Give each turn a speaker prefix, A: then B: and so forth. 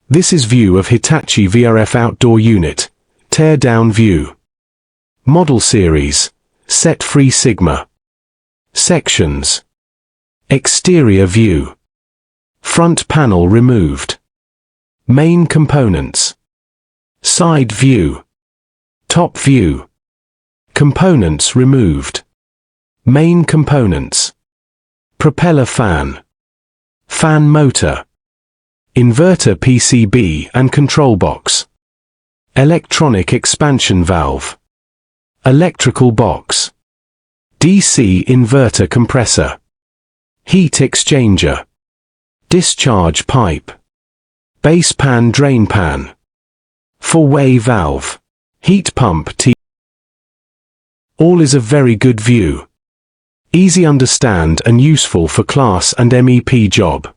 A: This is view of Hitachi VRF outdoor unit. Tear down view. Model series. Set free Sigma. Sections. Exterior view. Front panel removed. Main components. Side view. Top view. Components removed. Main components. Propeller fan. Fan motor. Inverter PCB and control box. Electronic expansion valve. Electrical box. DC inverter compressor. Heat exchanger. Discharge pipe. Base pan drain pan. Four-way valve. Heat pump T. All is a very good view. Easy understand and useful for class and MEP job.